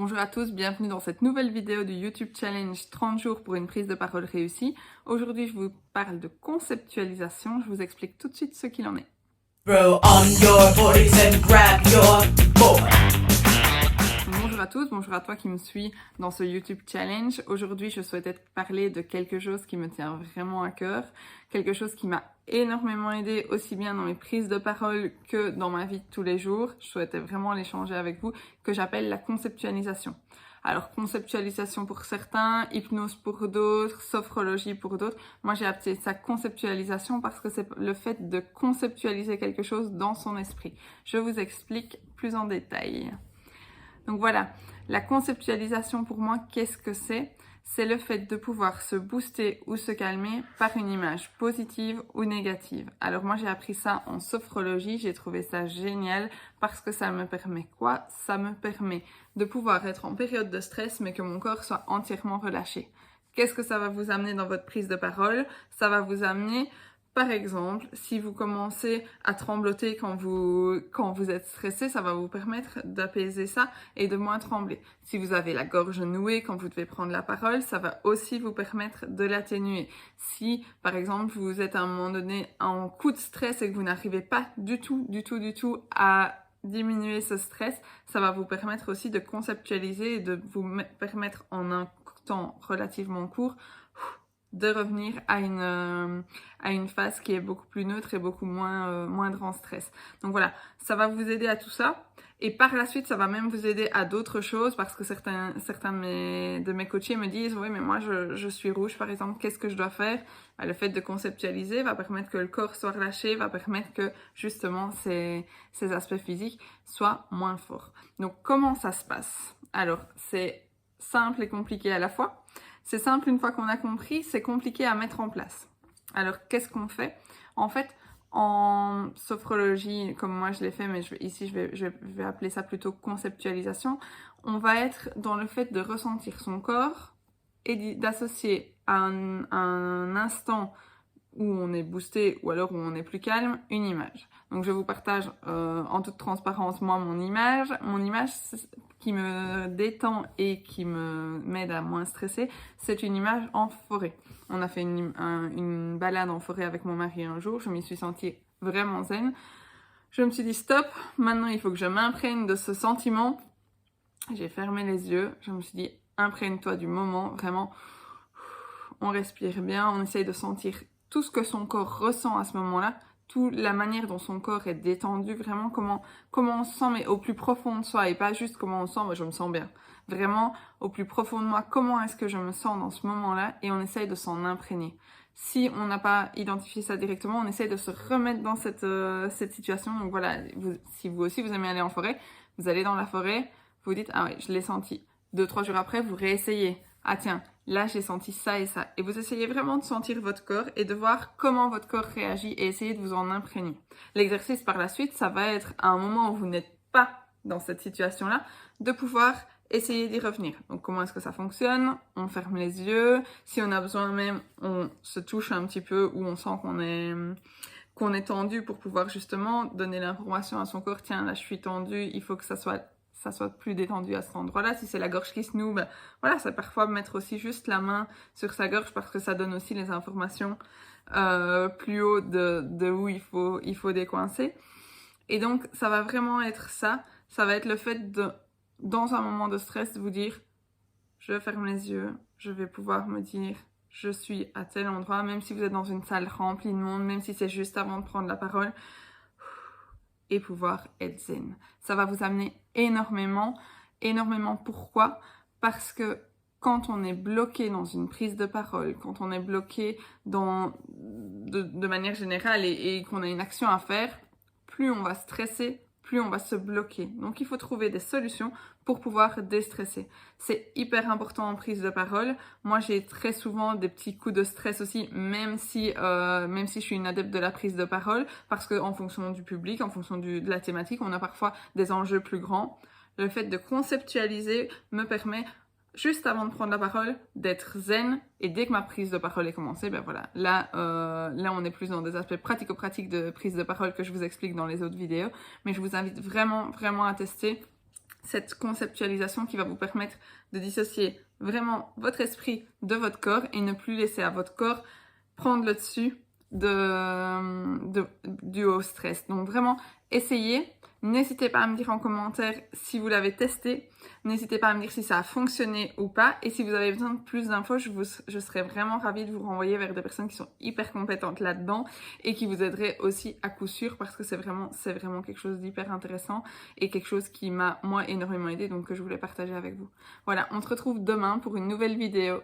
Bonjour à tous, bienvenue dans cette nouvelle vidéo du YouTube Challenge 30 jours pour une prise de parole réussie. Aujourd'hui, je vous parle de conceptualisation. Je vous explique tout de suite ce qu'il en est. Throw on your boys and grab your boy. Bonjour à tous, bonjour à toi qui me suis dans ce YouTube Challenge. Aujourd'hui, je souhaitais te parler de quelque chose qui me tient vraiment à cœur, quelque chose qui m'a énormément aidé aussi bien dans mes prises de parole que dans ma vie de tous les jours. Je souhaitais vraiment l'échanger avec vous, que j'appelle la conceptualisation. Alors, conceptualisation pour certains, hypnose pour d'autres, sophrologie pour d'autres. Moi, j'ai appelé ça conceptualisation parce que c'est le fait de conceptualiser quelque chose dans son esprit. Je vous explique plus en détail. Donc voilà, la conceptualisation pour moi, qu'est-ce que c'est? C'est le fait de pouvoir se booster ou se calmer par une image positive ou négative. Alors moi, j'ai appris ça en sophrologie, j'ai trouvé ça génial parce que ça me permet quoi? Ça me permet de pouvoir être en période de stress mais que mon corps soit entièrement relâché. Qu'est-ce que ça va vous amener dans votre prise de parole? Ça va vous amener... Par exemple, si vous commencez à trembloter quand vous êtes stressé, ça va vous permettre d'apaiser ça et de moins trembler. Si vous avez la gorge nouée quand vous devez prendre la parole, ça va aussi vous permettre de l'atténuer. Si, par exemple, vous êtes à un moment donné en coup de stress et que vous n'arrivez pas du tout à diminuer ce stress, ça va vous permettre aussi de conceptualiser et de vous permettre en un temps relativement court de revenir à une phase qui est beaucoup plus neutre et beaucoup moindre en stress. Donc voilà, ça va vous aider à tout ça. Et par la suite, ça va même vous aider à d'autres choses parce que certains de mes coachés me disent « Oui, mais moi, je suis rouge, par exemple, qu'est-ce que je dois faire ?» Le fait de conceptualiser va permettre que le corps soit relâché, va permettre que, justement, ces aspects physiques soient moins forts. Donc, comment ça se passe? Alors, c'est simple et compliqué à la fois. C'est simple une fois qu'on a compris, c'est compliqué à mettre en place. Alors, qu'est-ce qu'on fait? En fait, en sophrologie, comme moi je l'ai fait, mais ici je vais appeler ça plutôt conceptualisation, on va être dans le fait de ressentir son corps et d'associer à un instant où on est boosté ou alors où on est plus calme, une image. Donc je vous partage en toute transparence moi mon image qui me détend et qui m'aide à moins stresser, c'est une image en forêt. On a fait une balade en forêt avec mon mari un jour, je m'y suis sentie vraiment zen. Je me suis dit stop, maintenant il faut que je m'imprègne de ce sentiment. J'ai fermé les yeux, je me suis dit imprègne-toi du moment, vraiment. On respire bien, on essaye de sentir tout ce que son corps ressent à ce moment-là, toute la manière dont son corps est détendu, vraiment comment on se sent, mais au plus profond de soi, et pas juste comment on se sent, moi je me sens bien. Vraiment, au plus profond de moi, comment est-ce que je me sens dans ce moment-là, et on essaye de s'en imprégner. Si on n'a pas identifié ça directement, on essaye de se remettre dans cette situation. Donc voilà, si vous aussi vous aimez aller en forêt, vous allez dans la forêt, vous dites « Ah oui, je l'ai senti ». 2-3 jours après, vous réessayez. Ah tiens, là j'ai senti ça et ça. Et vous essayez vraiment de sentir votre corps et de voir comment votre corps réagit et essayer de vous en imprégner. L'exercice par la suite, ça va être à un moment où vous n'êtes pas dans cette situation-là, de pouvoir essayer d'y revenir. Donc comment est-ce que ça fonctionne? On ferme les yeux. Si on a besoin même, on se touche un petit peu ou on sent qu'on est tendu pour pouvoir justement donner l'information à son corps. Tiens, là je suis tendu, il faut que ça soit plus détendu à cet endroit-là. Si c'est la gorge qui se noue, ben, voilà, ça parfois mettre aussi juste la main sur sa gorge parce que ça donne aussi les informations plus haut de où il faut décoincer. Et donc, ça va vraiment être ça. Ça va être le fait de, dans un moment de stress, de vous dire, je ferme les yeux, je vais pouvoir me dire, je suis à tel endroit, même si vous êtes dans une salle remplie de monde, même si c'est juste avant de prendre la parole, et pouvoir être zen. Ça va vous amener énormément. Pourquoi? Parce que quand on est bloqué dans une prise de parole, quand on est bloqué de manière générale et qu'on a une action à faire, plus on va stresser, plus on va se bloquer. Donc il faut trouver des solutions pour pouvoir déstresser. C'est hyper important en prise de parole. Moi j'ai très souvent des petits coups de stress aussi, même si je suis une adepte de la prise de parole, parce que en fonction du public, en fonction de la thématique, on a parfois des enjeux plus grands. Le fait de conceptualiser me permet, juste avant de prendre la parole, d'être zen, et dès que ma prise de parole est commencée, ben voilà, là on est plus dans des aspects pratico-pratiques de prise de parole que je vous explique dans les autres vidéos, mais je vous invite vraiment à tester cette conceptualisation qui va vous permettre de dissocier vraiment votre esprit de votre corps et ne plus laisser à votre corps prendre le dessus dû au stress. Donc vraiment, essayez. N'hésitez pas à me dire en commentaire si vous l'avez testé. N'hésitez pas à me dire si ça a fonctionné ou pas. Et si vous avez besoin de plus d'infos, je serais vraiment ravie de vous renvoyer vers des personnes qui sont hyper compétentes là-dedans et qui vous aideraient aussi à coup sûr parce que c'est vraiment quelque chose d'hyper intéressant et quelque chose qui m'a, moi, énormément aidé donc que je voulais partager avec vous. Voilà, on se retrouve demain pour une nouvelle vidéo.